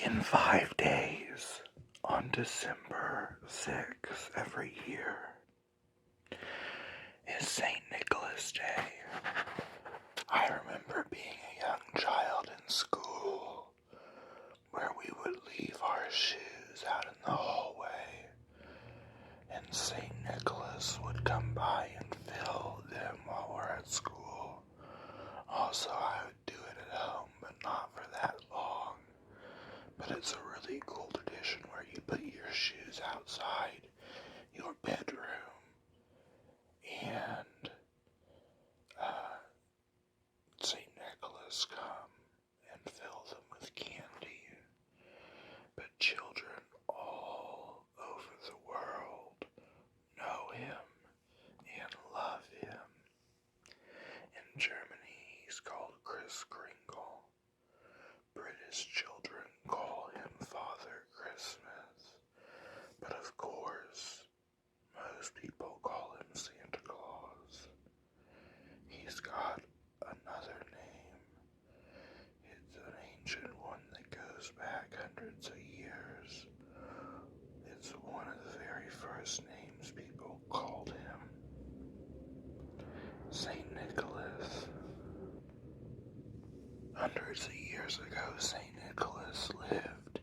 In 5 days, on December 6th every year, is St. Nicholas Day. I remember being a young child in school where we would leave our shoes out in the hallway and St. Nicholas would come by and fill them while we're at school. Also, I would do it at home, but not for that long. But it's a really cool tradition where you put your shoes outside your bedroom and St. Nicholas come and fill them with candy. But children all over the world know him and love him. In Germany, he's called Kris Kringle. British children call him Father Christmas. But of course, most people call him Santa Claus. He's got another name. It's an ancient one that goes back hundreds of years. It's one of the very first names people called him. St. Nicholas. Hundreds of years ago, St. Nicholas lived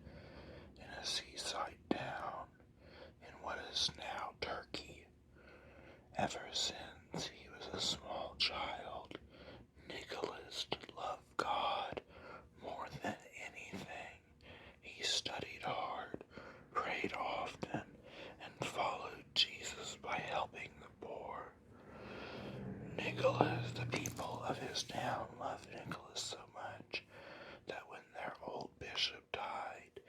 in a seaside town in what is now Turkey. Ever since he was a small child, Nicholas loved God more than anything. He studied hard, prayed often, and followed Jesus by helping the poor. Nicholas, the people of his town loved Nicholas so much that when their old bishop died,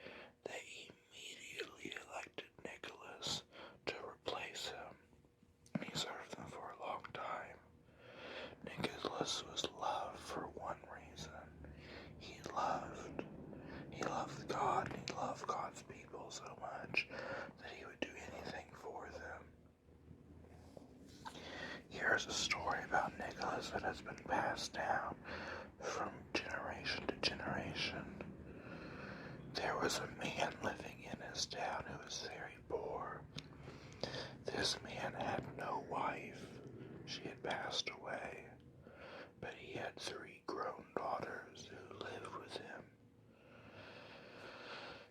they immediately elected Nicholas to replace him. He served them for a long time. Nicholas was loved for one reason. He loved God, and he loved God's people so much that he would do anything for them. Here's a story about Nicholas that has been passed down from generation to generation. There was a man living in his town who was very poor. This man had no wife. She had passed away. But he had 3 grown daughters who lived with him.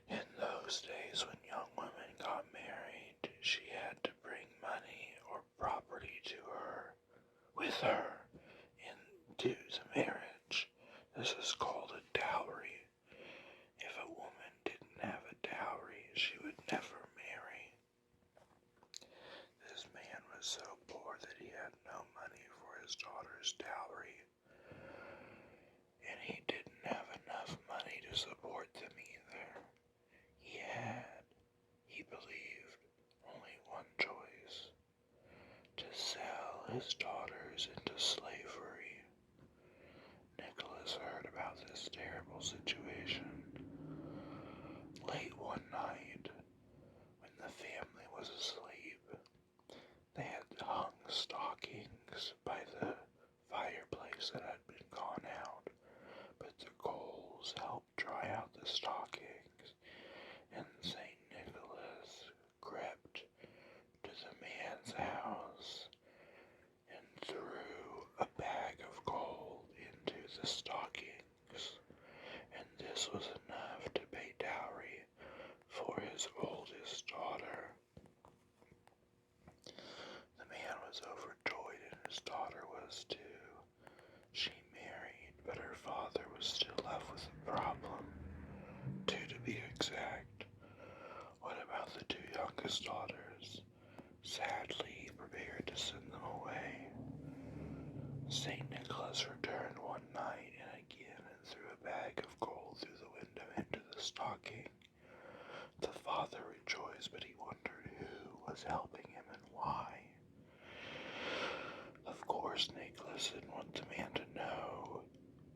In those days when young women got married, she had to bring money or property with her into the marriage. This is called a dowry. If a woman didn't have a dowry, she would never marry. This man was so poor that he had no money for his daughter's dowry, and he didn't have enough money to support them either. He believed, only one choice: to sell his daughters into slavery. Nicholas heard about this terrible situation late one night when the family was asleep. They had hung stockings by the fireplace that had been gone out, but the coals helped dry out the stockings, and St. Nicholas crept to the man's house and threw a bag of gold into the stockings, and this was enough to pay dowry for his oldest daughter. The man was overjoyed, and his daughter was too. She married, but her father was still left with a problem. 2 to be exact. What about the 2 youngest daughters? Sadly, he prepared to send them away. St. Nicholas returned one night and again and threw a bag of gold through the window into the stocking. The father rejoiced, but he wondered who was helping him and why. Of course, Nicholas didn't want the man to know.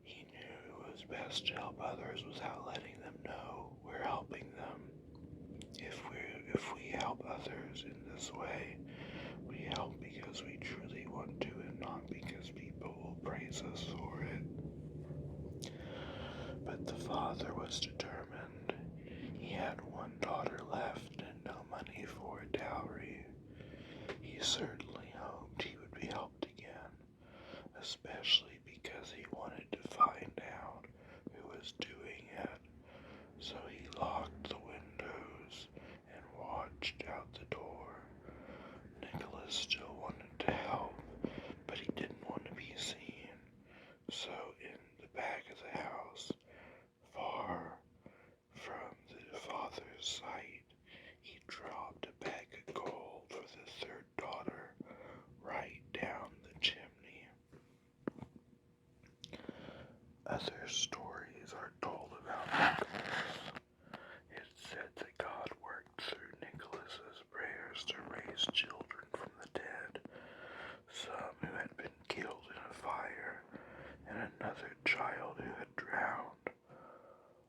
He knew it was best to help others without letting them know we're helping them. If we help others in this way, we help because we truly want to and not because people will praise us for it. But the father was determined. had one daughter left and no money for a dowry. He certainly hoped he would be helped again, especially because he wanted to find out who was doing it. So he locked the windows and watched out the door. Nicholas still wanted to help, but he didn't want to be seen. So in the back of the house, far from the father's sight, he dropped a bag of gold for the third daughter right down the chimney. Other stories are told about Nicholas. It's said that God worked through Nicholas's prayers to raise children from the dead, some who had been killed in a fire, and another child who had drowned.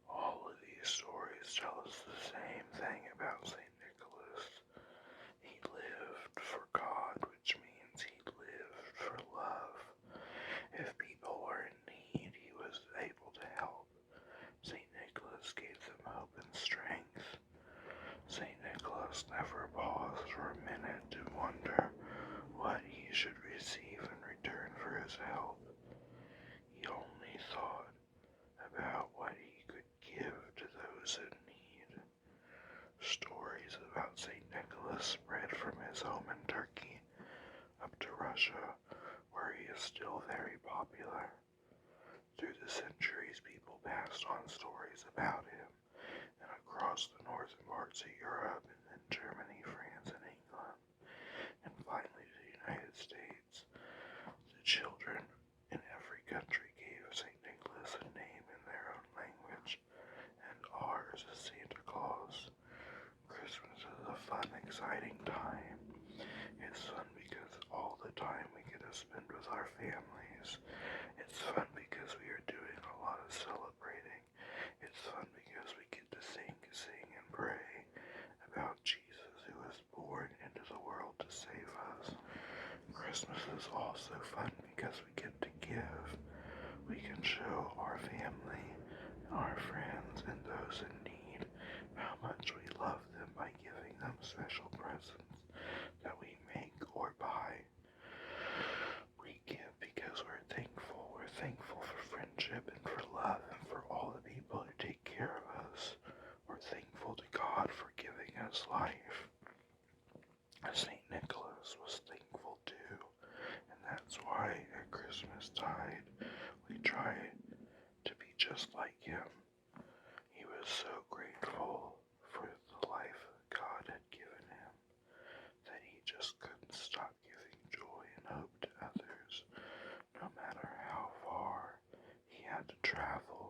All of these stories tell us the same thing about St. Nicholas. He lived for God, which means he lived for love. If people were in need, he was able to help. St. Nicholas gave them hope and strength. St. Nicholas never paused for a minute to wonder what he should receive in return for his help. He only thought about what he could give to those in need. Stories about St. Nicholas spread from his home in Turkey up to Russia, where he is still very popular. Through the centuries, people passed on stories about him, and across the northern parts of Europe, and then Germany, France, and England, and finally to the United States. The children in every country gave St. Nicholas a name in their own language, and ours is Santa Claus. Christmas is a fun, exciting time. It's fun because all the time we get to spend with our families. It's fun because we are doing a lot of celebrating. It's fun because we get to sing and pray about Jesus who was born into the world to save us. Christmas is also fun because we get to give. We can show our family, our friends, and those in need how much we love them by giving them special presents that we make or buy. We give because we're thankful. We're thankful for friendship and for love and for all the people who take care of us. We're thankful to God for giving us life. St. Nicholas was thankful too, and that's why at Christmas tide we try to be just like him. He was so grateful for the life God had given him that he just couldn't stop giving joy and hope to others, no matter how far he had to travel